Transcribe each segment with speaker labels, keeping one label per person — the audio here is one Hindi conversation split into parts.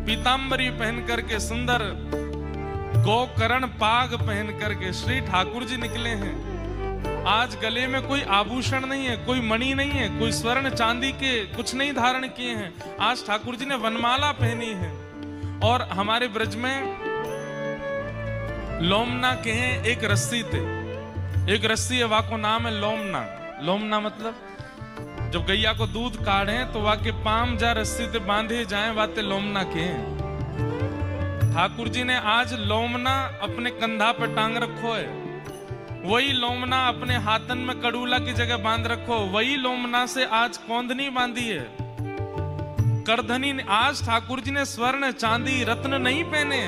Speaker 1: पीतांबरी पहन करके, सुंदर गोकर्ण पाग पहन करके श्री ठाकुर जी निकले हैं। आज गले में कोई आभूषण नहीं है, कोई मणि नहीं है, कोई स्वर्ण चांदी के कुछ नहीं धारण किए हैं। आज ठाकुर जी ने वनमाला पहनी है। और हमारे ब्रज में लोमना के हैं एक रस्सी थे, एक रस्सी है, वाको नाम है लोमना। लोमना मतलब जब गैया को दूध काढ़े तो वाके पाम जा रस्सी ते बांधे जाए, वाते लोमना के हैं। ठाकुर जी ने आज लोमना अपने कंधा पर टांग रखो है, वही लोमना अपने हाथन में कड़ूला की जगह बांध रखो, वही लोमना से आज कौंधनी बांधी है, करधनी। आज ठाकुर जी ने स्वर्ण चांदी रत्न नहीं पहने,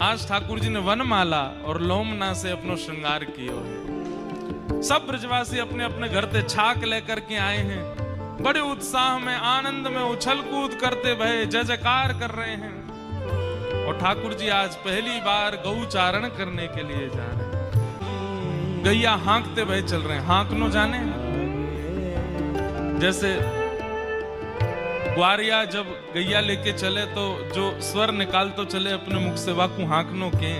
Speaker 1: आज ठाकुर जी ने वनमाला और लोमना से अपनो श्रृंगार किया है। सब ब्रजवासी अपने अपने घर से छाक लेकर के आए हैं, बड़े उत्साह में आनंद में उछल कूद करते भय जय जयकार कर रहे हैं। और ठाकुर जी आज पहली बार गौचारण करने के लिए जा रहे हैं। गैया हाँकते भय चल रहे हैं। हाँकनो जाने, जैसे ग्वारिया जब गैया लेके चले तो जो स्वर निकाल तो चले अपने मुख से, वाकू हाँकनो के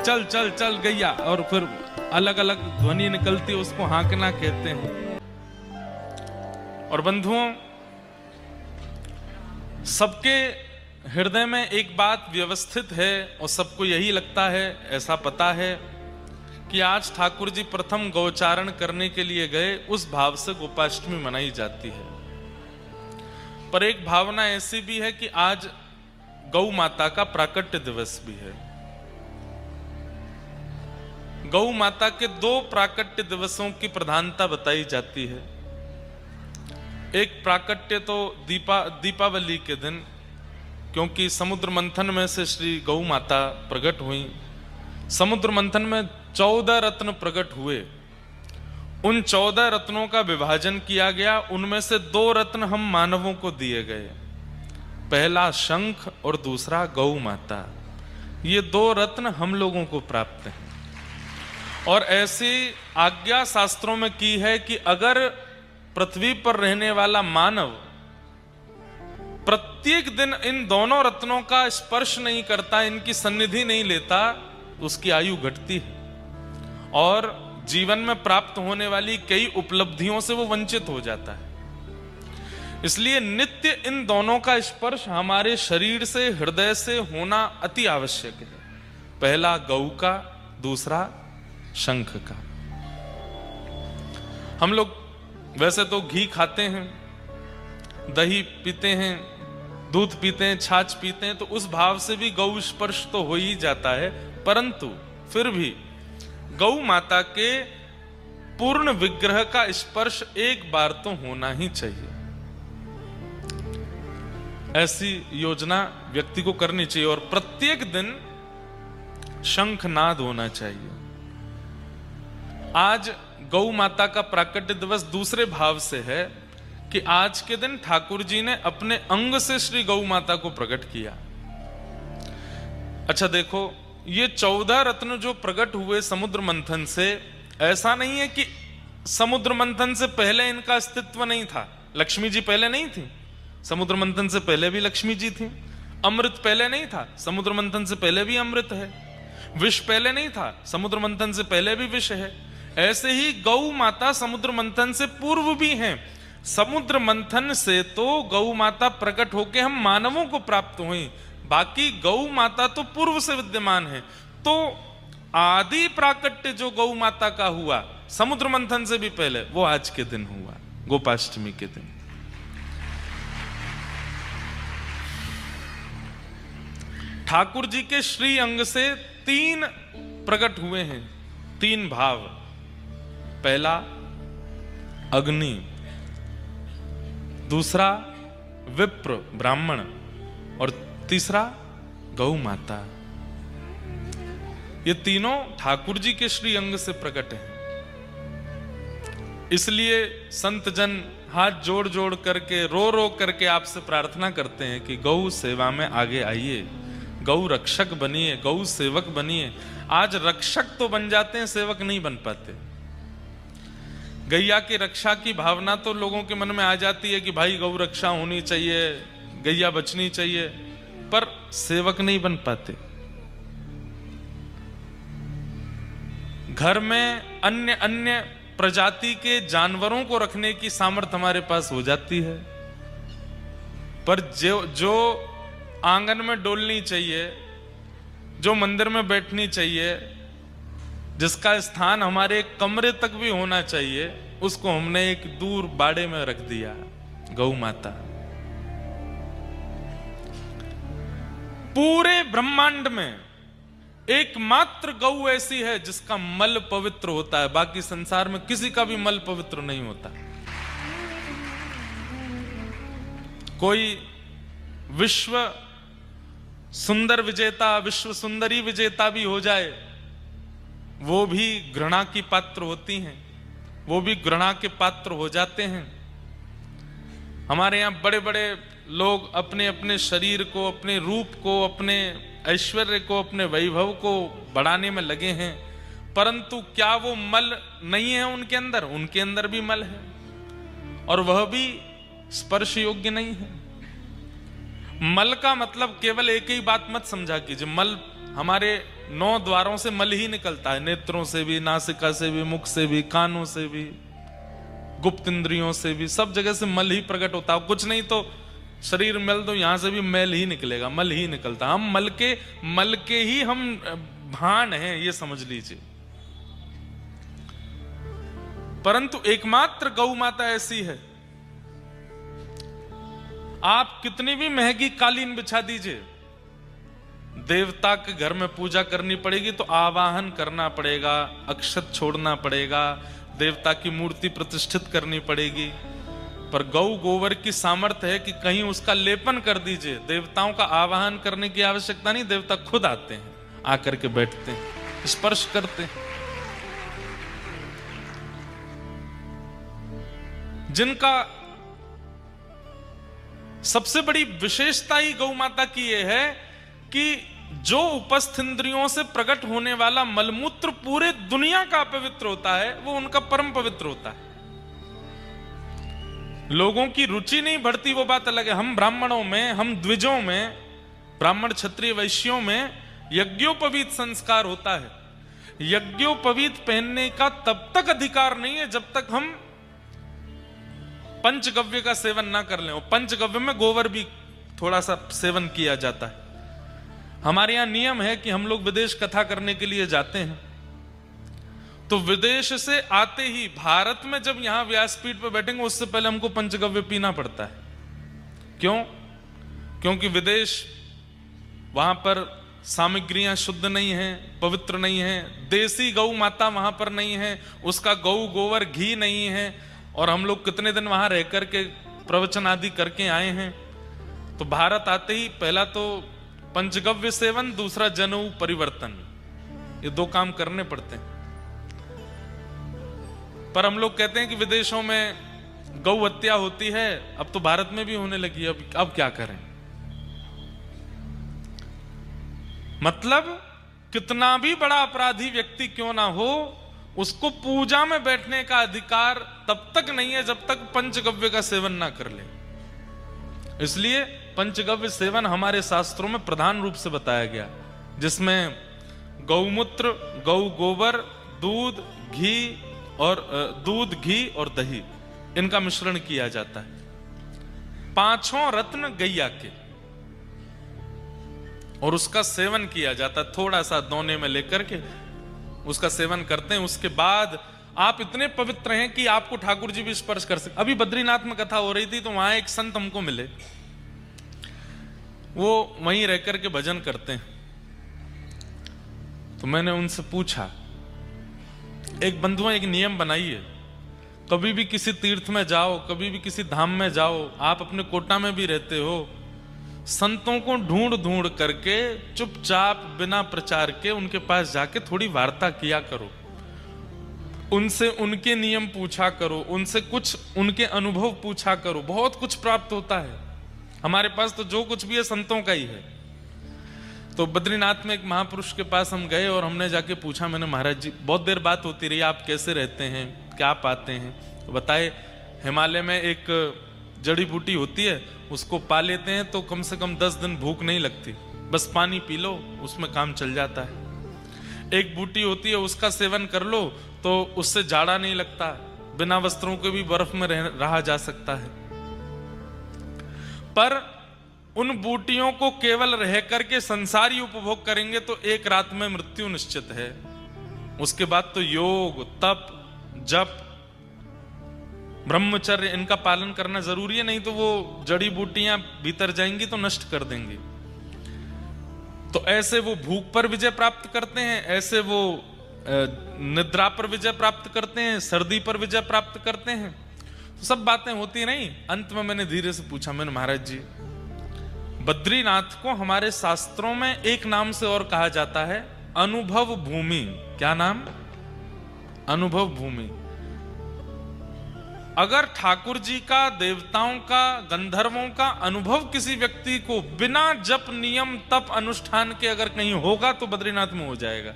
Speaker 1: चल चल चल गैया, और फिर अलग अलग ध्वनि निकलती, उसको हाँकना कहते हैं। और बंधुओं, सबके हृदय में एक बात व्यवस्थित है और सबको यही लगता है, ऐसा पता है कि आज ठाकुर जी प्रथम गौचारण करने के लिए गए, उस भाव से गोपाष्टमी मनाई जाती है। पर एक भावना ऐसी भी है कि आज गौ माता का प्राकट्य दिवस भी है। गौ माता के दो प्राकट्य दिवसों की प्रधानता बताई जाती है। एक प्राकट्य तो दीपावली के दिन, क्योंकि समुद्र मंथन में से श्री गौ माता प्रकट हुई। समुद्र मंथन में 14 रत्न प्रकट हुए, उन 14 रत्नों का विभाजन किया गया, उनमें से 2 रत्न हम मानवों को दिए गए, पहला शंख और दूसरा गौ माता। ये 2 रत्न हम लोगों को प्राप्त हैं। और ऐसी आज्ञा शास्त्रों में की है कि अगर पृथ्वी पर रहने वाला मानव प्रत्येक दिन इन दोनों रत्नों का स्पर्श नहीं करता, इनकी सन्निधि नहीं लेता, उसकी आयु घटती है और जीवन में प्राप्त होने वाली कई उपलब्धियों से वो वंचित हो जाता है। इसलिए नित्य इन दोनों का स्पर्श हमारे शरीर से, हृदय से होना अति आवश्यक है। पहला गौ का, दूसरा शंख का। हम लोग वैसे तो घी खाते हैं, दही पीते हैं, दूध पीते हैं, छाछ पीते हैं, तो उस भाव से भी गौ स्पर्श तो हो ही जाता है, परंतु फिर भी गौ माता के पूर्ण विग्रह का स्पर्श एक बार तो होना ही चाहिए। ऐसी योजना व्यक्ति को करनी चाहिए और प्रत्येक दिन शंखनाद होना चाहिए। आज गौ माता का प्राकट्य दिवस दूसरे भाव से है कि आज के दिन ठाकुर जी ने अपने अंग से श्री गौ माता को प्रकट किया। अच्छा देखो, ये 14 रत्न जो प्रकट हुए समुद्र मंथन से, ऐसा नहीं है कि समुद्र मंथन से पहले इनका अस्तित्व नहीं था। लक्ष्मी जी पहले नहीं थी, समुद्र मंथन से पहले भी लक्ष्मी जी थी। अमृत पहले नहीं था, समुद्र मंथन से पहले भी अमृत है। विष पहले नहीं था, समुद्र मंथन से पहले भी विष है। ऐसे ही गौ माता समुद्र मंथन से पूर्व भी हैं। समुद्र मंथन से तो गौ माता प्रकट होके हम मानवों को प्राप्त हुई, बाकी गौ माता तो पूर्व से विद्यमान है। तो आदि प्राकट्य जो गौ माता का हुआ समुद्र मंथन से भी पहले, वो आज के दिन हुआ, गोपाष्टमी के दिन। ठाकुर जी के श्री अंग से 3 प्रकट हुए हैं, 3 भाव। पहला अग्नि, दूसरा विप्र ब्राह्मण और तीसरा गौ माता। ये तीनों ठाकुर जी के श्री अंग से प्रकट हैं। इसलिए संत जन हाथ जोड़ जोड़ करके, रो रो करके आपसे प्रार्थना करते हैं कि गौ सेवा में आगे आइए, गौ रक्षक बनिए, गौ सेवक बनिए। आज रक्षक तो बन जाते हैं, सेवक नहीं बन पाते। गैया की रक्षा की भावना तो लोगों के मन में आ जाती है कि भाई गौ रक्षा होनी चाहिए, गैया बचनी चाहिए, पर सेवक नहीं बन पाते। घर में अन्य अन्य प्रजाति के जानवरों को रखने की सामर्थ्य हमारे पास हो जाती है, पर जो आंगन में डोलनी चाहिए, जो मंदिर में बैठनी चाहिए, जिसका स्थान हमारे कमरे तक भी होना चाहिए, उसको हमने एक दूर बाड़े में रख दिया, गौ माता। पूरे ब्रह्मांड में एकमात्र गौ ऐसी है जिसका मल पवित्र होता है, बाकी संसार में किसी का भी मल पवित्र नहीं होता। कोई विश्व सुंदर विजेता, विश्व सुंदरी विजेता भी हो जाए, वो भी घृणा की पात्र होती हैं, वो भी घृणा के पात्र हो जाते हैं। हमारे यहां बड़े बड़े लोग अपने अपने शरीर को, अपने रूप को, अपने ऐश्वर्य को, अपने वैभव को बढ़ाने में लगे हैं, परंतु क्या वो मल नहीं है उनके अंदर? उनके अंदर भी मल है, और वह भी स्पर्श योग्य नहीं है। मल का मतलब केवल एक ही बात मत समझा कीजिए, मल हमारे 9 द्वारों से मल ही निकलता है, नेत्रों से भी, नासिका से भी, मुख से भी, कानों से भी, गुप्त इंद्रियों से भी, सब जगह से मल ही प्रकट होता है। कुछ नहीं तो शरीर मल, तो यहां से भी मैल ही निकलेगा, मल ही निकलता। हम मल के ही हम भान हैं, ये समझ लीजिए। परंतु एकमात्र गौ माता ऐसी है, आप कितनी भी महंगी कालीन बिछा दीजिए, देवता के घर में पूजा करनी पड़ेगी तो आवाहन करना पड़ेगा, अक्षत छोड़ना पड़ेगा, देवता की मूर्ति प्रतिष्ठित करनी पड़ेगी। पर गौ गोबर की सामर्थ्य है कि कहीं उसका लेपन कर दीजिए, देवताओं का आवाहन करने की आवश्यकता नहीं, देवता खुद आते हैं, आकर के बैठते हैं, स्पर्श करते हैं। जिनका सबसे बड़ी विशेषता ही गौ माता की यह है कि जो उपस्थ इंद्रियों से प्रकट होने वाला मलमूत्र पूरे दुनिया का अपवित्र होता है, वो उनका परम पवित्र होता है। लोगों की रुचि नहीं बढ़ती, वो बात अलग है। हम ब्राह्मणों में, हम द्विजों में, ब्राह्मण क्षत्रिय वैश्यों में यज्ञोपवीत संस्कार होता है। यज्ञोपवीत पहनने का तब तक अधिकार नहीं है जब तक हम पंचगव्य का सेवन ना कर लें। पंचगव्य में गोबर भी थोड़ा सा सेवन किया जाता है। हमारे यहां नियम है कि हम लोग विदेश कथा करने के लिए जाते हैं, तो विदेश से आते ही भारत में जब यहां व्यासपीठ पर बैठेंगे उससे पहले हमको पंचगव्य पीना पड़ता है। क्यों? क्योंकि विदेश, वहां पर सामग्रियां शुद्ध नहीं है, पवित्र नहीं है, देसी गौ माता वहां पर नहीं है, उसका गौ गोबर घी नहीं है, और हम लोग कितने दिन वहां रह करके प्रवचन आदि करके आए हैं। तो भारत आते ही पहला तो पंचगव्य सेवन, दूसरा जनेऊ परिवर्तन, ये 2 काम करने पड़ते हैं। पर हम लोग कहते हैं कि विदेशों में गौ हत्या होती है, अब तो भारत में भी होने लगी, अब क्या करें? मतलब कितना भी बड़ा अपराधी व्यक्ति क्यों ना हो, उसको पूजा में बैठने का अधिकार तब तक नहीं है जब तक पंचगव्य का सेवन ना कर ले। इसलिए पंचगव्य सेवन हमारे शास्त्रों में प्रधान रूप से बताया गया, जिसमें गौमूत्र, गौ गोबर, दूध, घी और दही, इनका मिश्रण किया जाता है। 5 रत्न गैया के, और उसका सेवन किया जाता है। थोड़ा सा दोने में लेकर के उसका सेवन करते हैं। उसके बाद आप इतने पवित्र हैं कि आपको ठाकुर जी भी स्पर्श कर सकते। अभी बद्रीनाथ में कथा हो रही थी, तो वहां एक संत हमको मिले, वो वहीं रह करके भजन करते हैं। तो मैंने उनसे पूछा, एक बंधुआ एक नियम बनाइए, कभी भी किसी तीर्थ में जाओ, कभी भी किसी धाम में जाओ, आप अपने कोटा में भी रहते हो, संतों को ढूंढ ढूंढ करके चुपचाप बिना प्रचार के उनके पास जाके थोड़ी वार्ता किया करो, उनसे उनके नियम पूछा करो, उनसे कुछ उनके अनुभव पूछा करो, बहुत कुछ प्राप्त होता है। हमारे पास तो जो कुछ भी है संतों का ही है। तो बद्रीनाथ में एक महापुरुष के पास हम गए और हमने जाके पूछा, मैंने, महाराज जी बहुत देर बात होती रही, आप कैसे रहते हैं, क्या पाते हैं? तो बताए, हिमालय में एक जड़ी बूटी होती है, उसको पा लेते हैं तो कम से कम 10 दिन भूख नहीं लगती, बस पानी पी लो उसमें काम चल जाता है। एक बूटी होती है उसका सेवन कर लो तो उससे जाड़ा नहीं लगता, बिना वस्त्रों के भी बर्फ में रहा जा सकता है। पर उन बूटियों को केवल रह करके संसारी उपभोग करेंगे तो एक रात में मृत्यु निश्चित है। उसके बाद तो योग, तप, जप, ब्रह्मचर्य इनका पालन करना जरूरी है, नहीं तो वो जड़ी बूटियां भीतर जाएंगी तो नष्ट कर देंगी। तो ऐसे वो भूख पर विजय प्राप्त करते हैं, ऐसे वो निद्रा पर विजय प्राप्त करते हैं, सर्दी पर विजय प्राप्त करते हैं। तो सब बातें होती नहीं। अंत में मैंने धीरे से पूछा, मैंने महाराज जी बद्रीनाथ को हमारे शास्त्रों में एक नाम से और कहा जाता है, अनुभव भूमि। क्या नाम? अनुभव भूमि। अगर ठाकुर जी का, देवताओं का, गंधर्वों का अनुभव किसी व्यक्ति को बिना जप, नियम, तप, अनुष्ठान के अगर कहीं होगा तो बद्रीनाथ में हो जाएगा।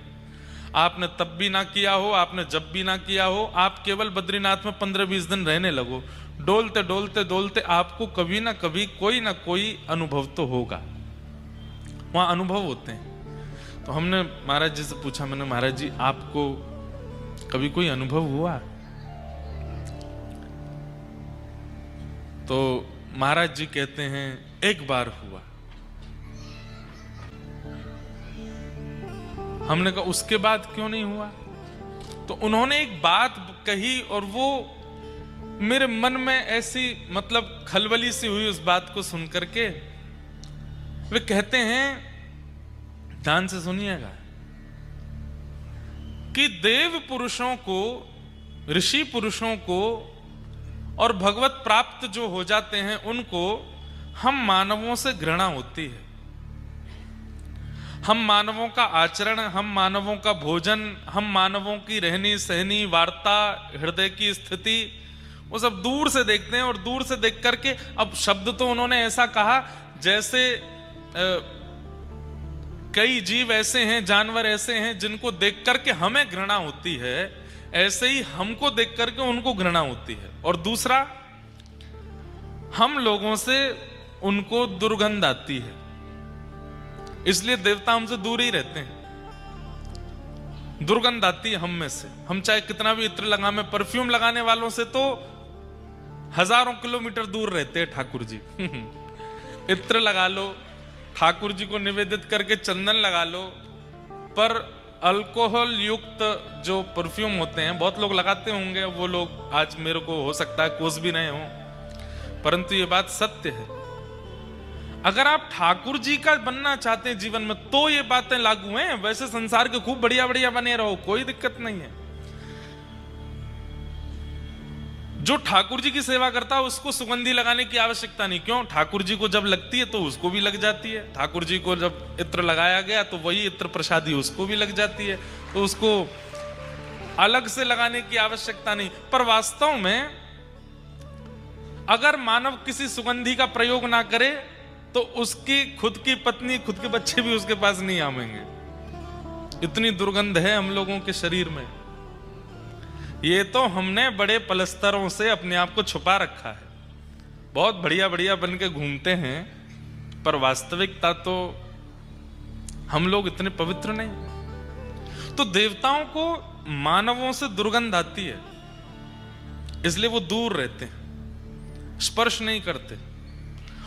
Speaker 1: आपने तप भी ना किया हो, आपने जप भी ना किया हो, आप केवल बद्रीनाथ में 15-20 दिन रहने लगो, डोलते डोलते डोलते आपको कभी ना कभी कोई ना कोई अनुभव तो होगा। वहां अनुभव होते हैं। तो हमने महाराज जी से पूछा, मैंने महाराज जी आपको कभी कोई अनुभव हुआ? तो महाराज जी कहते हैं एक बार हुआ। हमने कहा उसके बाद क्यों नहीं हुआ? तो उन्होंने एक बात कही और वो मेरे मन में ऐसी मतलब खलबली सी हुई उस बात को सुनकर के। वे कहते हैं, ध्यान से सुनिएगा, कि देव पुरुषों को, ऋषि पुरुषों को और भगवत प्राप्त जो हो जाते हैं उनको हम मानवों से घृणा होती है। हम मानवों का आचरण, हम मानवों का भोजन, हम मानवों की रहनी सहनी, वार्ता, हृदय की स्थिति, वो सब दूर से देखते हैं। और दूर से देख करके, अब शब्द तो उन्होंने ऐसा कहा जैसे कई जीव ऐसे हैं, जानवर ऐसे हैं जिनको देख करके हमें घृणा होती है, ऐसे ही हमको देख करके उनको घृणा होती है। और दूसरा, हम लोगों से उनको दुर्गंध आती है, इसलिए देवता हमसे दूर ही रहते हैं। दुर्गंध आती है हम में से। हम चाहे कितना भी इत्र लगाएं, परफ्यूम लगाने वालों से तो हजारों किलोमीटर दूर रहते हैं ठाकुर जी। इत्र लगा लो, ठाकुर जी को निवेदित करके चंदन लगा लो, पर अल्कोहल युक्त जो परफ्यूम होते हैं, बहुत लोग लगाते होंगे, वो लोग आज मेरे को हो सकता है कोस भी नहीं हो, परंतु ये बात सत्य है। अगर आप ठाकुर जी का बनना चाहते हैं जीवन में तो ये बातें लागू हैं। वैसे संसार के खूब बढ़िया बढ़िया बने रहो, कोई दिक्कत नहीं है। जो ठाकुर जी की सेवा करता है उसको सुगंधी लगाने की आवश्यकता नहीं। क्यों? ठाकुर जी को जब लगती है तो उसको भी लग जाती है। ठाकुर जी को जब इत्र लगाया गया तो वही इत्र प्रसादी उसको भी लग जाती है, तो उसको अलग से लगाने की आवश्यकता नहीं। पर वास्तव में अगर मानव किसी सुगंधी का प्रयोग ना करे तो उसकी खुद की पत्नी, खुद के बच्चे भी उसके पास नहीं आवेंगे। इतनी दुर्गंध है हम लोगों के शरीर में। ये तो हमने बड़े पलस्तरों से अपने आप को छुपा रखा है। बहुत बढ़िया बढ़िया बन के घूमते हैं, पर वास्तविकता तो हम लोग इतने पवित्र नहीं। तो देवताओं को मानवों से दुर्गंध आती है, इसलिए वो दूर रहते हैं, स्पर्श नहीं करते।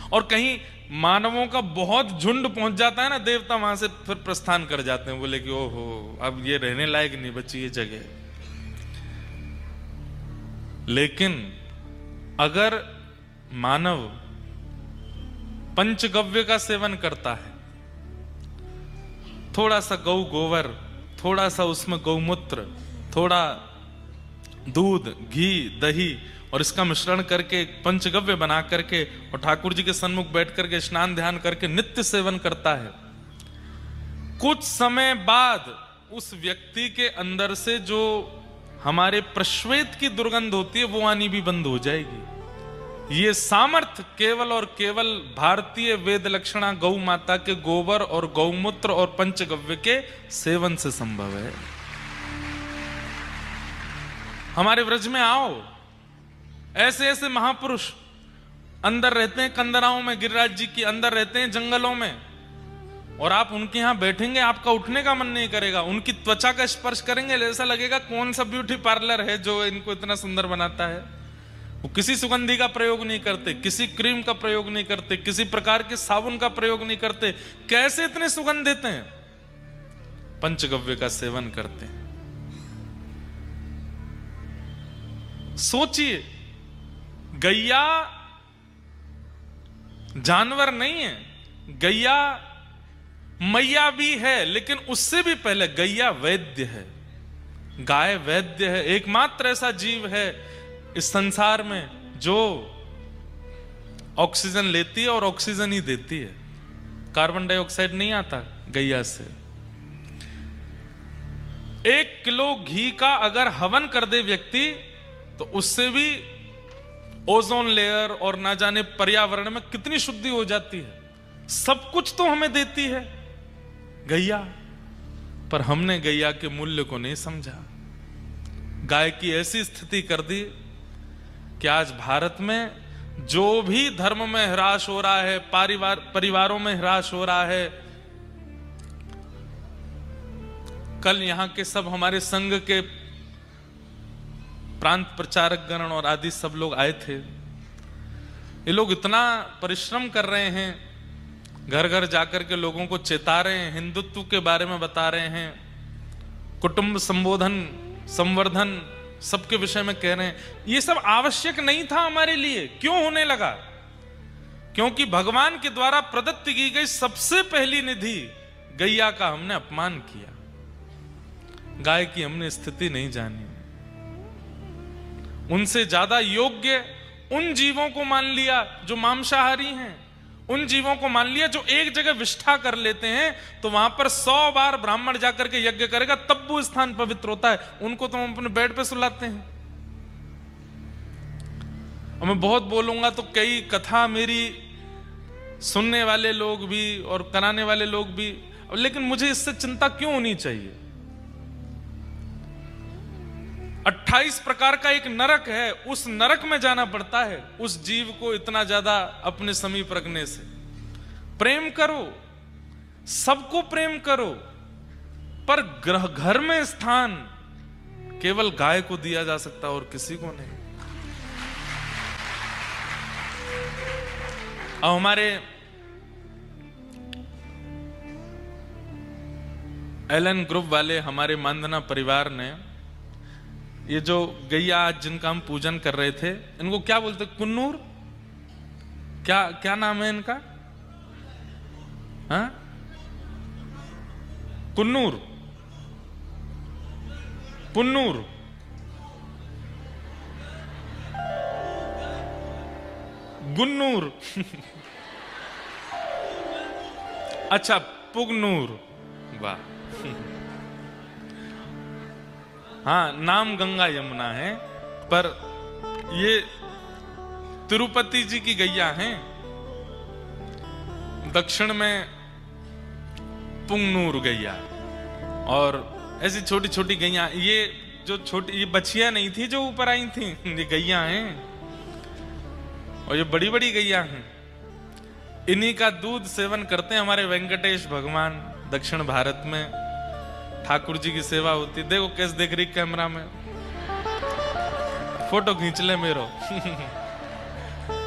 Speaker 1: और कहीं मानवों का बहुत झुंड पहुंच जाता है ना, देवता वहां से फिर प्रस्थान कर जाते हैं, बोले कि ओहो अब ये रहने लायक नहीं बची ये जगह। लेकिन अगर मानव पंचगव्य का सेवन करता है, थोड़ा सा गौ गोबर, थोड़ा सा उसमें गौमूत्र, थोड़ा दूध, घी, दही और इसका मिश्रण करके पंचगव्य बना करके और ठाकुर जी के सन्मुख बैठ करके स्नान ध्यान करके नित्य सेवन करता है, कुछ समय बाद उस व्यक्ति के अंदर से जो हमारे प्रश्वेत की दुर्गंध होती है वो आनी भी बंद हो जाएगी। ये सामर्थ्य केवल और केवल भारतीय वेद लक्षणा गौ माता के गोबर और गौमूत्र और पंचगव्य के सेवन से संभव है। हमारे व्रज में आओ, ऐसे ऐसे महापुरुष अंदर रहते हैं कंदराओं में, गिरिराज जी की अंदर रहते हैं जंगलों में, और आप उनके यहां बैठेंगे आपका उठने का मन नहीं करेगा। उनकी त्वचा का स्पर्श करेंगे ऐसा लगेगा कौन सा ब्यूटी पार्लर है जो इनको इतना सुंदर बनाता है। वो किसी सुगंधी का प्रयोग नहीं करते, किसी क्रीम का प्रयोग नहीं करते, किसी प्रकार के साबुन का प्रयोग नहीं करते। कैसे इतने सुगंधित हैं? पंचगव्य का सेवन करते हैं। सोचिए, गैया जानवर नहीं है, गैया मैया भी है, लेकिन उससे भी पहले गैया वैद्य है। गाय वैद्य है, एकमात्र ऐसा जीव है इस संसार में जो ऑक्सीजन लेती है और ऑक्सीजन ही देती है। कार्बन डाइऑक्साइड नहीं आता गैया से। 1 किलो घी का अगर हवन कर दे व्यक्ति तो उससे भी ओजोन लेयर और ना जाने पर्यावरण में कितनी शुद्धि हो जाती है। सब कुछ तो हमें देती है गैया, पर हमने गैया के मूल्य को नहीं समझा। गाय की ऐसी स्थिति कर दी कि आज भारत में जो भी धर्म में ह्रास हो रहा है, परिवारों में ह्रास हो रहा है। कल यहां के सब हमारे संघ के प्रांत प्रचारक गण और आदि सब लोग आए थे। ये लोग इतना परिश्रम कर रहे हैं, घर घर जाकर के लोगों को चेता रहे हैं, हिंदुत्व के बारे में बता रहे हैं, कुटुंब संबोधन संवर्धन सबके विषय में कह रहे हैं। ये सब आवश्यक नहीं था हमारे लिए, क्यों होने लगा? क्योंकि भगवान के द्वारा प्रदत्त की गई सबसे पहली निधि गैया का हमने अपमान किया। गाय की हमने स्थिति नहीं जानी, उनसे ज्यादा योग्य उन जीवों को मान लिया जो मांसाहारी हैं, उन जीवों को मान लिया जो एक जगह विष्ठा कर लेते हैं तो वहां पर 100 बार ब्राह्मण जाकर के यज्ञ करेगा तब वो स्थान पवित्र होता है। उनको तो हम अपने बेड पे सुलाते हैं। और मैं बहुत बोलूंगा तो कई कथा मेरी सुनने वाले लोग भी और कराने वाले लोग भी, लेकिन मुझे इससे चिंता क्यों होनी चाहिए? 28 प्रकार का एक नरक है, उस नरक में जाना पड़ता है उस जीव को इतना ज्यादा अपने समीप रखने से। प्रेम करो, सबको प्रेम करो, पर घर में स्थान केवल गाय को दिया जा सकता और किसी को नहीं। अब हमारे एलन ग्रुप वाले, हमारे मानधना परिवार ने ये जो गैया आज जिनका हम पूजन कर रहे थे, इनको क्या बोलते? कुन्नूर? क्या नाम है इनका? हाँ, कुन्नूर, पुन्नूर, गुन्नूर अच्छा, पुगनूर, वाह। हाँ, नाम गंगा यमुना है, पर ये तिरुपति जी की गैया हैं। दक्षिण में पुंगनूर गैया, और ऐसी छोटी छोटी गैया। ये जो छोटी, ये बछिया नहीं थी जो ऊपर आई थी, ये गैया हैं, और ये बड़ी बड़ी गैया हैं। इन्हीं का दूध सेवन करते हैं हमारे वेंकटेश भगवान। दक्षिण भारत में ठाकुर जी की सेवा होती। देखो कैसे देख रही कैमरा में, फोटो खींच ले मेरो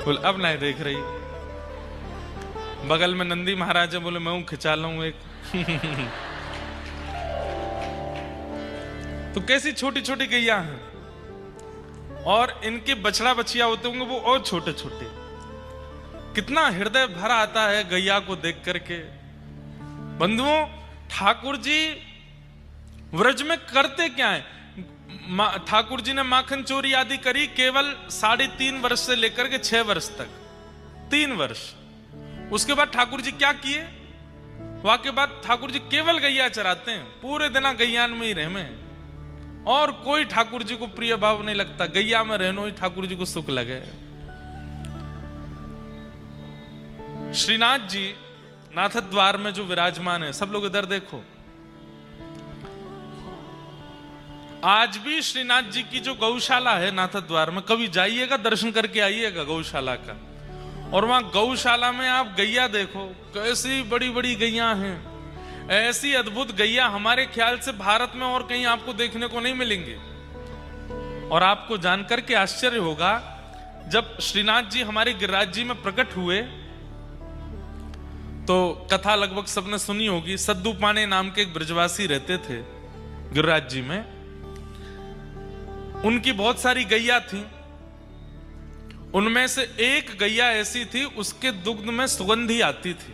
Speaker 1: बोल, अब नहीं देख रही। बगल में नंदी महाराज है, बोले मैं हूं, खिंचा लूं एक तो कैसी छोटी छोटी गैया हैं, और इनके बछड़ा बछिया होते होंगे वो और छोटे छोटे। कितना हृदय भरा आता है गैया को देख करके। बंधुओं, ठाकुर जी व्रज में करते क्या है? ठाकुर जी ने माखन चोरी आदि करी केवल 3.5 वर्ष से लेकर के 6 वर्ष तक, 3 वर्ष। उसके बाद ठाकुर जी क्या किए? वहां के बाद ठाकुर जी केवल गैया चराते हैं, पूरे दिन गैयान में ही रहे, और कोई ठाकुर जी को प्रिय भाव नहीं लगता। गैया में रहना ही ठाकुर जी को सुख लगे। श्रीनाथ जी नाथ द्वार में जो विराजमान है, सब लोग इधर देखो। आज भी श्रीनाथ जी की जो गौशाला है नाथ द्वार में, कभी जाइएगा, दर्शन करके आइएगा गौशाला का। और वहां गौशाला में आप गैया देखो, कैसी बड़ी बड़ी गैया हैं। ऐसी अद्भुत गैया हमारे ख्याल से भारत में और कहीं आपको देखने को नहीं मिलेंगे। और आपको जानकर के आश्चर्य होगा, जब श्रीनाथ जी हमारे गिरिराज जी में प्रकट हुए तो कथा लगभग सबने सुनी होगी। सद्दू पाने नाम के एक ब्रजवासी रहते थे गिरिराज जी में। उनकी बहुत सारी गैया थी। उनमें से एक गैया ऐसी थी, उसके दुग्ध में सुगंधी आती थी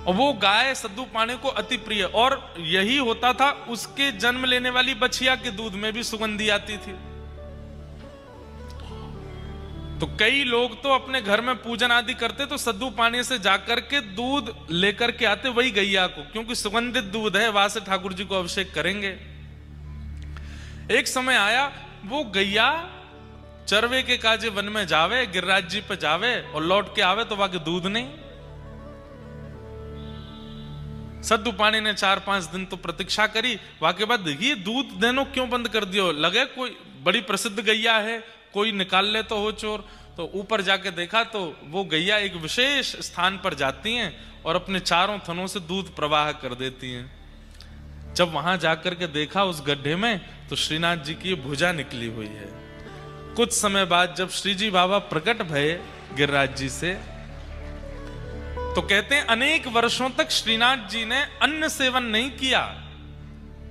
Speaker 1: और वो गाय सद्दू पाने को अति प्रिय। और यही होता था, उसके जन्म लेने वाली बछिया के दूध में भी सुगंधी आती थी। तो कई लोग तो अपने घर में पूजन आदि करते तो सद्दू पाने से जाकर के दूध लेकर के आते वही गैया को, क्योंकि सुगंधित दूध है, वहां से ठाकुर जी को अभिषेक करेंगे। एक समय आया, वो गैया चरवे के काजे वन में जावे, गिरिराज जी पे जावे और लौट के आवे तो वहां के दूध नहीं। सद्दू पानी ने 4-5 दिन तो प्रतीक्षा करी। वहां के बाद ये दूध देनो क्यों बंद कर दियो, लगे कोई बड़ी प्रसिद्ध गैया है, कोई निकाल ले तो हो चोर। तो ऊपर जाके देखा तो वो गैया एक विशेष स्थान पर जाती हैं और अपने चारों थनों से दूध प्रवाह कर देती हैं। जब वहां जाकर के देखा उस गड्ढे में, तो श्रीनाथ जी की भुजा निकली हुई है। कुछ समय बाद जब श्री जी बाबा प्रकट भये गिरिराज जी से, तो कहते हैं अनेक वर्षों तक श्रीनाथ जी ने अन्न सेवन नहीं किया,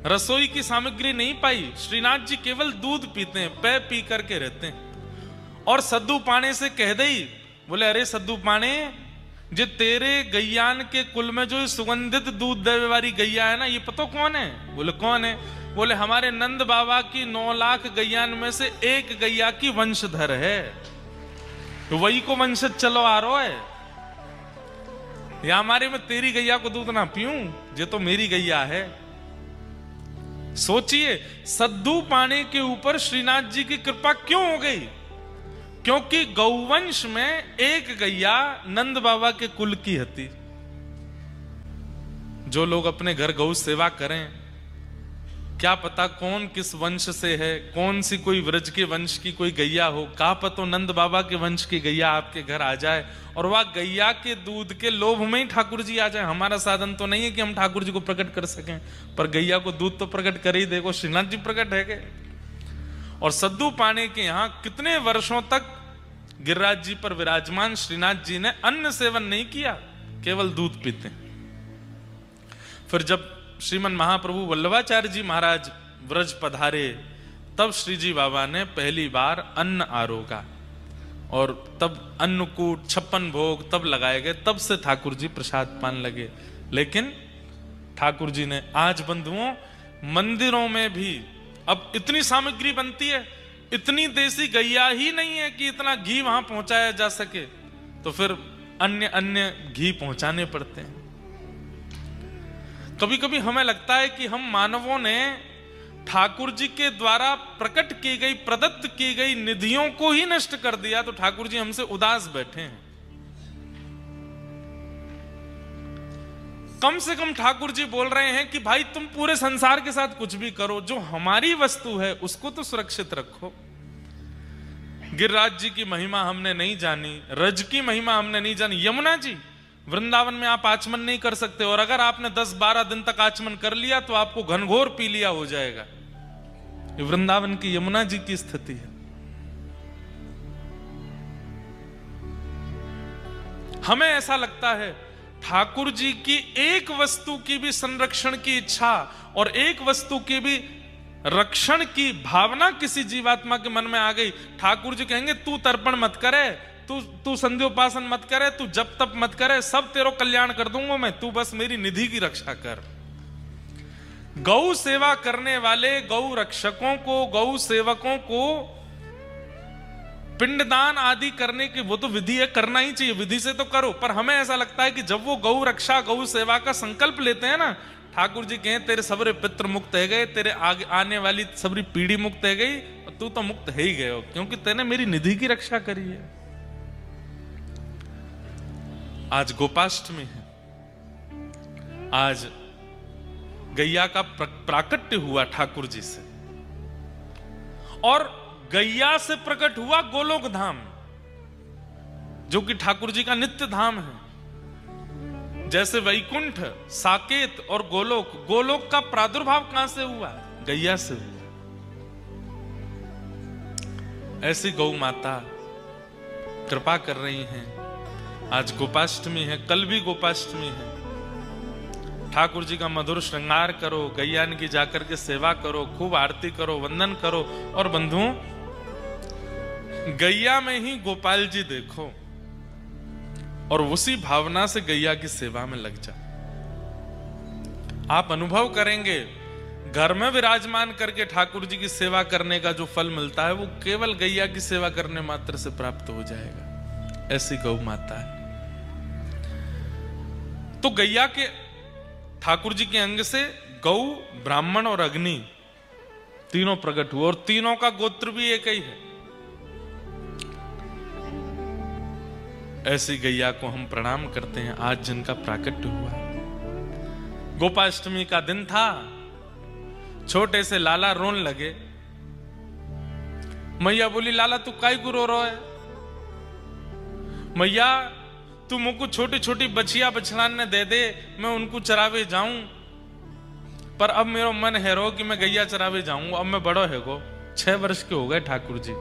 Speaker 1: रसोई की सामग्री नहीं पाई। श्रीनाथ जी केवल दूध पीते हैं, पै पी करके रहते हैं। और सद्दू पाने से कह दई, बोले अरे सद्दू पाने, जे तेरे गैयान के कुल में जो सुगंधित दूध देवे वाली गैया है ना, ये पता कौन है? बोले कौन है? बोले हमारे नंद बाबा की 9 लाख गैयान में से एक गैया की वंशधर है, तो वही को वंशज चलो आ रहा है। या हमारे में तेरी गैया को दूध ना पीऊं, ये तो मेरी गैया है। सोचिए सद्दू पाने के ऊपर श्रीनाथ जी की कृपा क्यों हो गई? क्योंकि गौवंश में एक गैया नंद बाबा के कुल की हती। जो लोग अपने घर गौ सेवा करें, क्या पता कौन किस वंश से है, कौन सी कोई व्रज के वंश की कोई गैया हो, का पता नंद बाबा के वंश की गैया आपके घर आ जाए और वह गैया के दूध के लोभ में ही ठाकुर जी आ जाए। हमारा साधन तो नहीं है कि हम ठाकुर जी को प्रकट कर सकें, पर गैया को दूध तो प्रकट कर ही देखो, श्रीनाथ जी प्रकट है के। और सद्दू पाने के यहां कितने वर्षों तक गिरिराज जी पर विराजमान श्रीनाथ जी ने अन्न सेवन नहीं किया, केवल दूध पीते। फिर जब श्रीमन महाप्रभु वल्लभाचार्य जी महाराज व्रज पधारे, तब श्री जी बाबा ने पहली बार अन्न आरोगा और तब अन्नकूट 56 भोग तब लगाए गए, तब से ठाकुर जी प्रसाद पान लगे। लेकिन ठाकुर जी ने आज बंधुओं मंदिरों में भी अब इतनी सामग्री बनती है, इतनी देसी गैया ही नहीं है कि इतना घी वहां पहुंचाया जा सके, तो फिर अन्य अन्य घी पहुंचाने पड़ते हैं। कभी कभी हमें लगता है कि हम मानवों ने ठाकुर जी के द्वारा प्रकट की गई, प्रदत्त की गई निधियों को ही नष्ट कर दिया, तो ठाकुर जी हमसे उदास बैठे हैं। कम से कम ठाकुर जी बोल रहे हैं कि भाई तुम पूरे संसार के साथ कुछ भी करो, जो हमारी वस्तु है उसको तो सुरक्षित रखो। गिरिराज जी की महिमा हमने नहीं जानी, रज की महिमा हमने नहीं जानी। यमुना जी, वृंदावन में आप आचमन नहीं कर सकते, और अगर आपने 10-12 दिन तक आचमन कर लिया तो आपको घनघोर पी लिया हो जाएगा। ये वृंदावन की यमुना जी की स्थिति है। हमें ऐसा लगता है ठाकुर जी की एक वस्तु की भी संरक्षण की इच्छा और एक वस्तु की भी रक्षण की भावना किसी जीवात्मा के मन में आ गई, ठाकुर जी कहेंगे तू तर्पण मत करे, तू संध्योपासन मत करे, तू जप तप मत करे, सब तेरो कल्याण कर दूंगा मैं, तू बस मेरी निधि की रक्षा कर। गौ सेवा करने वाले गौ रक्षकों को, गौ सेवकों को पिंडदान आदि करने की वो तो विधि है, करना ही चाहिए, विधि से तो करो। पर हमें ऐसा लगता है कि जब वो गौ रक्षा गौ सेवा का संकल्प लेते हैं ना, ठाकुर जी कहें तेरे सबरे पितृ मुक्त है गए, तेरे आगे आने वाली सबरी पीढ़ी मुक्त है गई, और तू तो मुक्त है ही गए हो, क्योंकि तेने मेरी निधि की रक्षा करी है। आज गोपाष्टमी है, आज गैया का प्राकट्य हुआ ठाकुर जी से, और गैया से प्रकट हुआ गोलोक धाम। जो कि ठाकुर जी का नित्य धाम है। जैसे वैकुंठ, साकेत और गोलोक, गोलोक का प्रादुर्भाव कहां से हुआ? गैया से हुआ। ऐसी गौ माता कृपा कर रही हैं। आज गोपाष्टमी है, कल भी गोपाष्टमी है। ठाकुर जी का मधुर श्रृंगार करो, गैयान की जाकर के सेवा करो, खूब आरती करो, वंदन करो। और बंधुओं, गैया में ही गोपाल जी देखो और उसी भावना से गैया की सेवा में लग जाओ। आप अनुभव करेंगे, घर में विराजमान करके ठाकुर जी की सेवा करने का जो फल मिलता है वो केवल गैया की सेवा करने मात्र से प्राप्त हो जाएगा। ऐसी गौ माता है। तो गैया के ठाकुर जी के अंग से गौ, ब्राह्मण और अग्नि तीनों प्रकट हुए और तीनों का गोत्र भी एक ही है। ऐसी गैया को हम प्रणाम करते हैं आज जिनका प्राकट्य हुआ। गोपाष्टमी का दिन था, छोटे से लाला रोन लगे। मैया बोली, लाला तू काई को रो रहा है? मैया तू मुझको छोटी छोटी बछिया बछड़ाने दे दे, मैं उनको चरावे जाऊं। पर अब मेरा मन है रो कि मैं गैया चरावे जाऊं। अब मैं बड़ो है गो, 6 वर्ष के हो गए ठाकुर जी।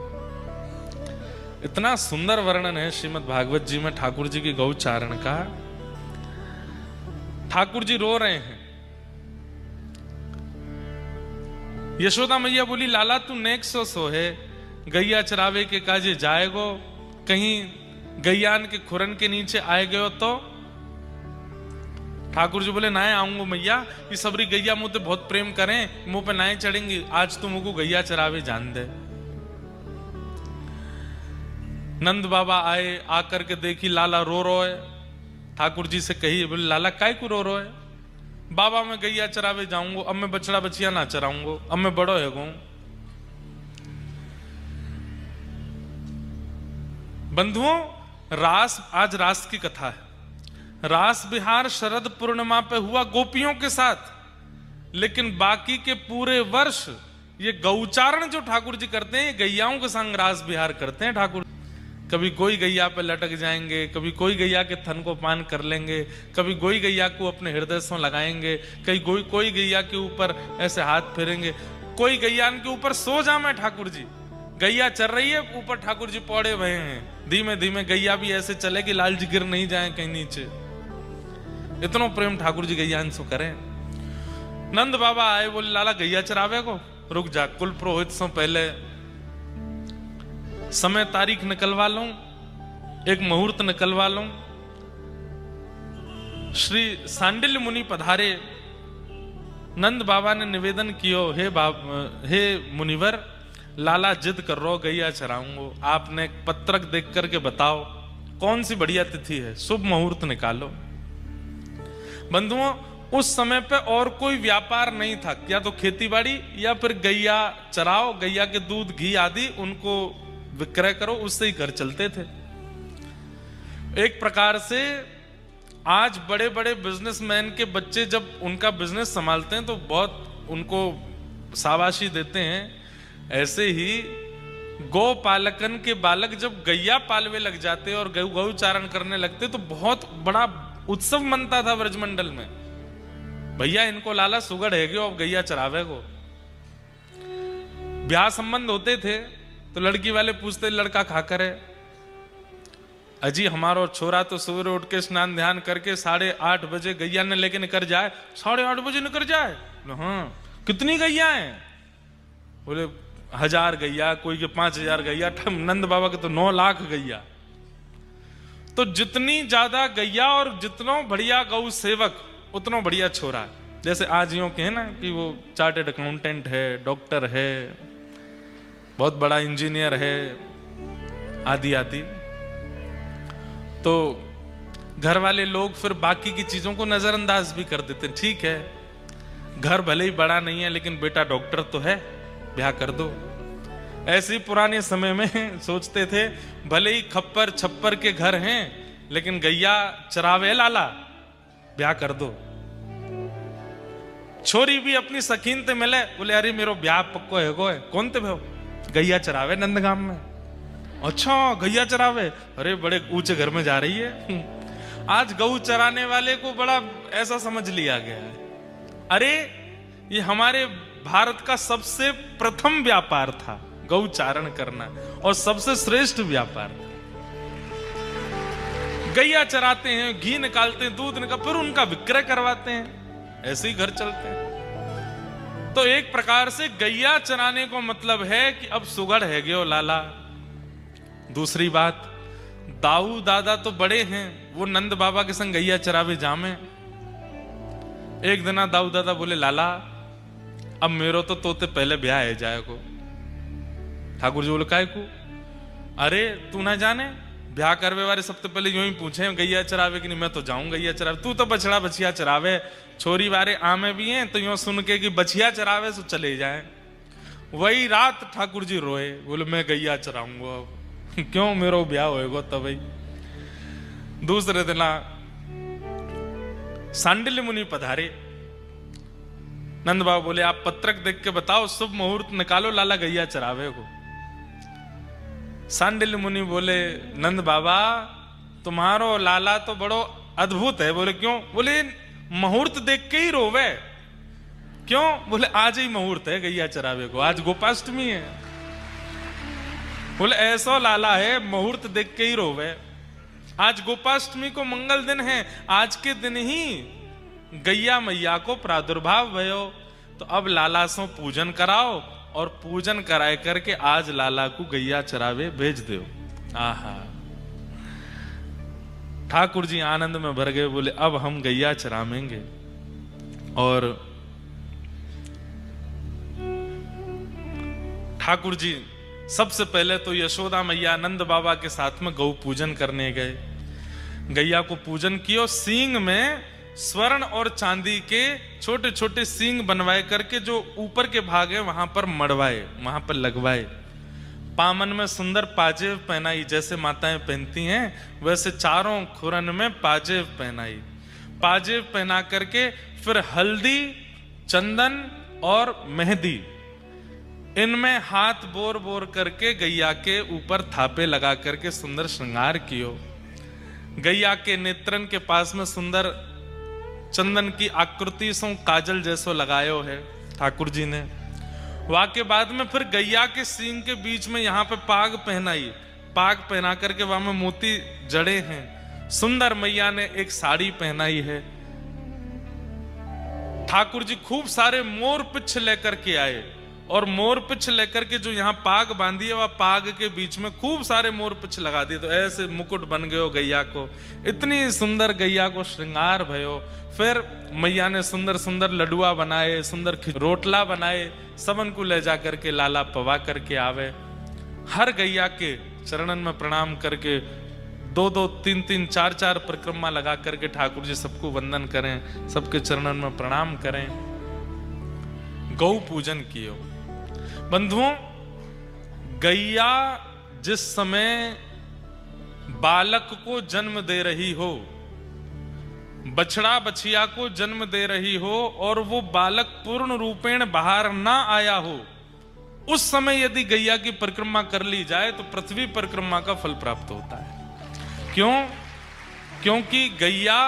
Speaker 1: इतना सुंदर वर्णन है श्रीमद् भागवत जी में ठाकुर जी की गौचारण का। ठाकुर जी रो रहे हैं। यशोदा मैया बोली, लाला तू नेक सो है, गैया चरावे के काजे जाएगो, कहीं गैयान के खुरन के नीचे आए गयो तो? ठाकुर जी बोले, नाए आऊंगो मैया, ये सबरी गैया मुझे बहुत प्रेम करें, मुंह पे नाए चढ़ेंगी, आज तू मुझको गैया चरावे जान दे। नंद बाबा आए, आकर के देखी लाला रो रो है। ठाकुर जी से कही, बोले लाला काय को रो रो है? बाबा मैं गैया चरावे जाऊंगो, अब मैं बछड़ा बछिया ना चराऊंगो, अब मैं बड़ो है गो। बंधुओं, रास, आज रास की कथा है। रास बिहार शरद पूर्णिमा पे हुआ गोपियों के साथ, लेकिन बाकी के पूरे वर्ष ये गौचारण जो ठाकुर जी करते हैं, गैयाओं के संग रास बिहार करते हैं ठाकुर। कभी कोई गैया पे लटक जाएंगे, कभी कोई गैया के थन को पान कर लेंगे, कभी कोई गैया को अपने हृदय से लगाएंगे, कहीं कोई गैया के ऊपर ऐसे हाथ फेरेंगे, कोई गैयान के ऊपर सो जामे ठाकुर जी। गैया चल रही है, ऊपर ठाकुर जी पौड़े भये हैं, धीमे धीमे गैया भी ऐसे चले कि लाल जी गिर नहीं जाए कहीं नीचे। इतना प्रेम ठाकुर जी गैयान से करें। नंद बाबा आए, बोले लाला गैया चरावे को? रुक जा, कुल पुरोहित से पहले समय तारीख निकलवा लूं, एक मुहूर्त निकलवा लूं। श्री सांडिल्य मुनि पधारे। नंद बाबा ने निवेदन कियो, हे मुनिवर, लाला जिद कर रो गैया चराऊंगो, आपने पत्रक देख करके बताओ कौन सी बढ़िया तिथि है, शुभ मुहूर्त निकालो। बंधुओं, उस समय पे और कोई व्यापार नहीं था, या तो खेतीबाड़ी या फिर गैया चराओ, गैया के दूध घी आदि उनको विक्रय करो, उससे ही घर चलते थे। एक प्रकार से आज बड़े बड़े बिजनेसमैन के बच्चे जब उनका बिजनेस संभालते हैं तो बहुत उनको शाबाशी देते हैं। ऐसे ही गौ पालकन के बालक जब गैया पालवे लग जाते और गौचारण करने लगते तो बहुत बड़ा उत्सव मनता था ब्रजमंडल में। भैया इनको लाला सुगड़ है और गैया चरावे को। ब्याह संबंध होते थे तो लड़की वाले पूछते, लड़का खा करे? अजी हमारा छोरा तो सुबह उठ के स्नान ध्यान करके 8:30 बजे गैया ने लेके निकल जाए। 8:30 बजे निकल जाए? हाँ। कितनी गैया हैं? बोले 1000 गैया, कोई के 5000 गैया। नंद बाबा के तो 9 लाख गैया। तो जितनी ज्यादा गैया और जितना बढ़िया गौ सेवक उतना बढ़िया छोरा। जैसे आज यूं कहे ना कि वो चार्टेड अकाउंटेंट है, डॉक्टर है, बहुत बड़ा इंजीनियर है, आदि आदि। तो घर वाले लोग फिर बाकी की चीजों को नजरअंदाज भी कर देते। ठीक है, घर भले ही बड़ा नहीं है लेकिन बेटा डॉक्टर तो है, ब्याह कर दो। ऐसे पुराने समय में सोचते थे, भले ही खप्पर छप्पर के घर हैं लेकिन गैया चरावे लाला, ब्याह कर दो। छोरी भी अपनी सखीन ते मिले, बोले अरे मेरो ब्याह पक्को है गो है। कौन ते भो? गैया चरावे नंदगाम में। अच्छा गैया चरावे, अरे बड़े ऊंचे घर में जा रही है। आज गऊ चराने वाले को बड़ा ऐसा समझ लिया गया है। अरे ये हमारे भारत का सबसे प्रथम व्यापार था गऊ चारण करना, और सबसे श्रेष्ठ व्यापार था। गैया चराते हैं, घी निकालते हैं, दूध निकाल, फिर उनका विक्रय करवाते हैं, ऐसे ही घर चलते हैं। तो एक प्रकार से गैया चराने को मतलब है कि अब सुगढ़ है गयो लाला। दूसरी बात, दाऊ दादा तो बड़े हैं, वो नंद बाबा के संग गैया चरावे जामे। एक दिन दाऊ दादा बोले लाला अब मेरो तो तोते पहले ब्याह है जाए को। ठाकुर जी बोले काय को? अरे तू ना जाने ब्याह करवे वाले सबसे पहले यूं ही पूछे गैया चरावे कि नहीं, मैं तो जाऊं गैया चरावे, तू तो बछड़ा बछिया चरावे। छोरी वारे आमे भी हैं तो यूं सुन के कि बछिया चरावे सो चले जाए। वही रात ठाकुर जी रोए, बोले मैं गैया चराऊंगा अब। क्यों मेरो ब्याह होएगा तब। दूसरे दिन सांडिल्य मुनि पधारे। नंद बाबा बोले आप पत्रक देख के बताओ, शुभ मुहूर्त निकालो लाला गैया चरावे को। सांडिल्य मुनि बोले नंद बाबा तुम्हारो लाला तो बड़ो अद्भुत है। बोले क्यों? बोले मुहूर्त देख के ही रोवे। क्यों? बोले आज ही मुहूर्त है गैया चरावे को, आज गोपाष्टमी है। बोले ऐसा लाला है मुहूर्त देख के ही रोवे। आज गोपाष्टमी को मंगल दिन है, आज के दिन ही गैया मैया को प्रादुर्भाव भयो, तो अब लाला सो पूजन कराओ, और पूजन कराए करके आज लाला को गैया चरावे भेज दो। आहा, ठाकुर जी आनंद में भर गए, बोले अब हम गैया चरावेंगे। और ठाकुर जी सबसे पहले तो यशोदा मैया नंद बाबा के साथ में गौ पूजन करने गए। गैया को पूजन किया, सींग में स्वर्ण और चांदी के छोटे छोटे सींग बनवाए करके जो ऊपर के भाग है वहां पर मड़वाए, वहां पर लगवाए। पामन में सुंदर पाजेब पहनाई, जैसे माताएं पहनती हैं वैसे चारों खुरन में पाजेब पहनाई। पाजेब पहना करके फिर हल्दी, चंदन और मेहंदी, इनमें हाथ बोर बोर करके गैया के ऊपर थापे लगा करके सुंदर श्रृंगार कियो। गैया के नेत्रन के पास में सुंदर चंदन की आकृति सो काजल जैसो लगायो है ठाकुर जी ने। वहां के बाद में फिर गैया के सींग के बीच में यहाँ पे पाग पहनाई, पाग पहना करके वहां में मोती जड़े हैं। सुंदर मैया ने एक साड़ी पहनाई है। ठाकुर जी खूब सारे मोर पिछ लेकर के आए, और मोर पिछ लेकर के जो यहाँ पाग बांधी है वह पाग के बीच में खूब सारे मोर पिछ लगा दिए, तो ऐसे मुकुट बन गयो गैया को। इतनी सुंदर गैया को श्रृंगार भयो। फिर मैया ने सुंदर सुंदर लडुआ बनाए, सुंदर रोटला बनाए, सबन को ले जा करके लाला पवा करके आवे। हर गैया के चरणन में प्रणाम करके 2-2, 3-3, 4-4 परिक्रमा लगा करके ठाकुर जी सबको वंदन करें, सबके चरणन में प्रणाम करें। गौ पूजन कियो। बंधुओं, गैया जिस समय बालक को जन्म दे रही हो, बछड़ा बछिया को जन्म दे रही हो, और वो बालक पूर्ण रूपेण बाहर ना आया हो, उस समय यदि गैया की परिक्रमा कर ली जाए तो पृथ्वी परिक्रमा का फल प्राप्त होता है। क्यों? क्योंकि गैया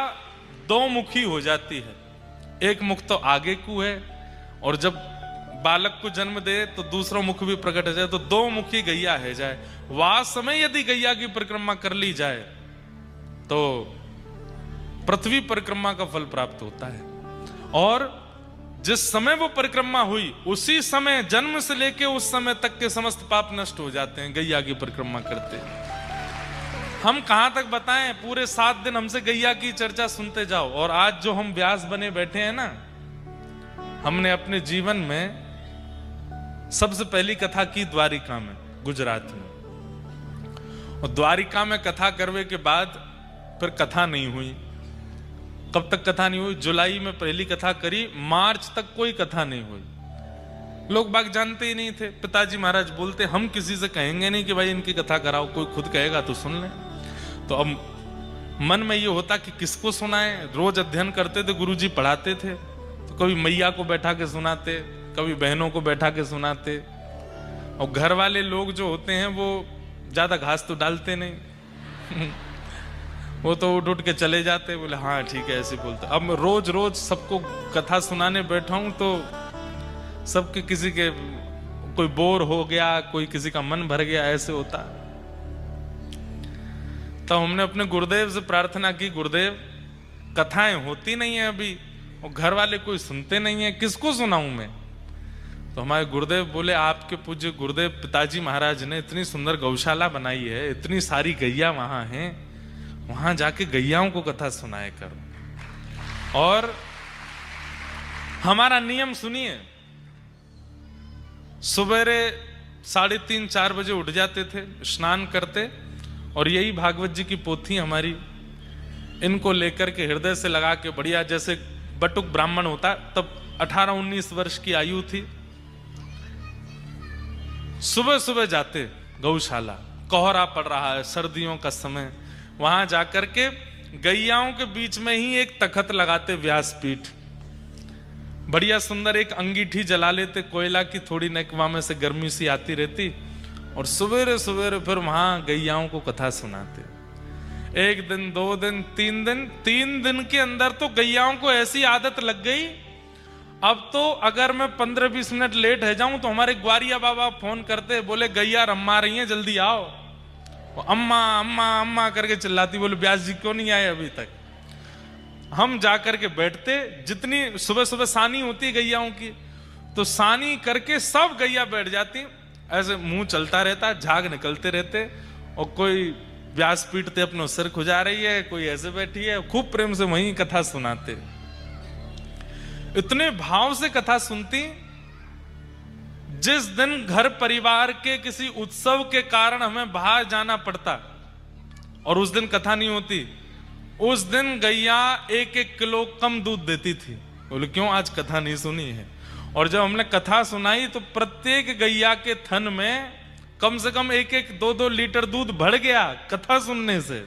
Speaker 1: दो मुखी हो जाती है। एक मुख तो आगे को है, और जब बालक को जन्म दे तो दूसरा मुख भी प्रकट हो जाए, तो दो मुखी गैया है जाए। वह समय यदि गैया की परिक्रमा कर ली जाए तो पृथ्वी परिक्रमा का फल प्राप्त होता है। और जिस समय वो परिक्रमा हुई उसी समय, जन्म से लेके उस समय तक के समस्त पाप नष्ट हो जाते हैं गैया की परिक्रमा करते। हम कहां तक बताएं, पूरे 7 दिन हमसे गैया की चर्चा सुनते जाओ। और आज जो हम व्यास बने बैठे हैं ना, हमने अपने जीवन में सबसे पहली कथा की द्वारिका में, गुजरात में। और द्वारिका में कथा करने के बाद फिर कथा नहीं हुई। कब तक कथा नहीं हुई? जुलाई में पहली कथा करी, मार्च तक कोई कथा नहीं हुई। लोग बाग जानते ही नहीं थे। पिताजी महाराज बोलते हम किसी से कहेंगे नहीं कि भाई इनकी कथा कराओ, कोई खुद कहेगा तो सुन ले। तो अब मन में ये होता कि किसको सुनाए। रोज अध्ययन करते थे, गुरुजी पढ़ाते थे, तो कभी मैया को बैठा के सुनाते, कभी बहनों को बैठा के सुनाते। और घर वाले लोग जो होते हैं वो ज्यादा घास तो डालते नहीं। वो तो उठ उठ के चले जाते, बोले हाँ ठीक है ऐसे बोलते। अब मैं रोज रोज सबको कथा सुनाने बैठा हूं तो सबके किसी के कोई बोर हो गया, कोई किसी का मन भर गया, ऐसे होता। तो हमने अपने गुरुदेव से प्रार्थना की, गुरुदेव कथाएं होती नहीं है अभी और घर वाले कोई सुनते नहीं है, किसको सुनाऊं मैं? तो हमारे गुरुदेव बोले आपके पूज्य गुरुदेव पिताजी महाराज ने इतनी सुंदर गौशाला बनाई है, इतनी सारी गैया वहां हैं, वहां जाके गैयाओं को कथा सुनाए करो। और हमारा नियम सुनिए, सवेरे 3:30-4 बजे उठ जाते थे, स्नान करते और यही भागवत जी की पोथी हमारी, इनको लेकर के हृदय से लगा के बढ़िया, जैसे बटुक ब्राह्मण होता, तब 18-19 वर्ष की आयु थी। सुबह सुबह जाते गौशाला, कोहरा पड़ रहा है, सर्दियों का समय, वहां जाकर के गैयाओं के बीच में ही एक तखत लगाते, व्यासपीठ, बढ़िया सुंदर एक अंगीठी जला लेते कोयला की, थोड़ी नेकवा में से गर्मी सी आती रहती, और सवेरे सवेरे फिर वहां गैयाओं को कथा सुनाते। 1 दिन 2 दिन 3 दिन के अंदर तो गैयाओं को ऐसी आदत लग गई, अब तो अगर मैं 15-20 मिनट लेट रह जाऊं तो हमारे ग्वारिया बाबा फोन करते, बोले गैया रम्मा रही हैं, जल्दी आओ। अम्मा अम्मा अम्मा करके चिल्लाती, बोले व्यास जी क्यों नहीं आए अभी तक? हम जाकर के बैठते, जितनी सुबह सुबह सानी होती है गैयाओं की, तो सानी करके सब गैया बैठ जाती, ऐसे मुंह चलता रहता, झाग निकलते रहते, और कोई व्यास पीटते अपना सिर खुजा रही है, कोई ऐसे बैठी है, खूब प्रेम से वहीं कथा सुनाते। इतने भाव से कथा सुनती। जिस दिन घर परिवार के किसी उत्सव के कारण हमें बाहर जाना पड़ता और उस दिन कथा नहीं होती, उस दिन गैया 1-1 किलो कम दूध देती थी। बोले क्यों, आज कथा नहीं सुनी है? और जब हमने कथा सुनाई तो प्रत्येक गैया के थन में कम से कम 1-1, 2-2 लीटर दूध बढ़ गया कथा सुनने से।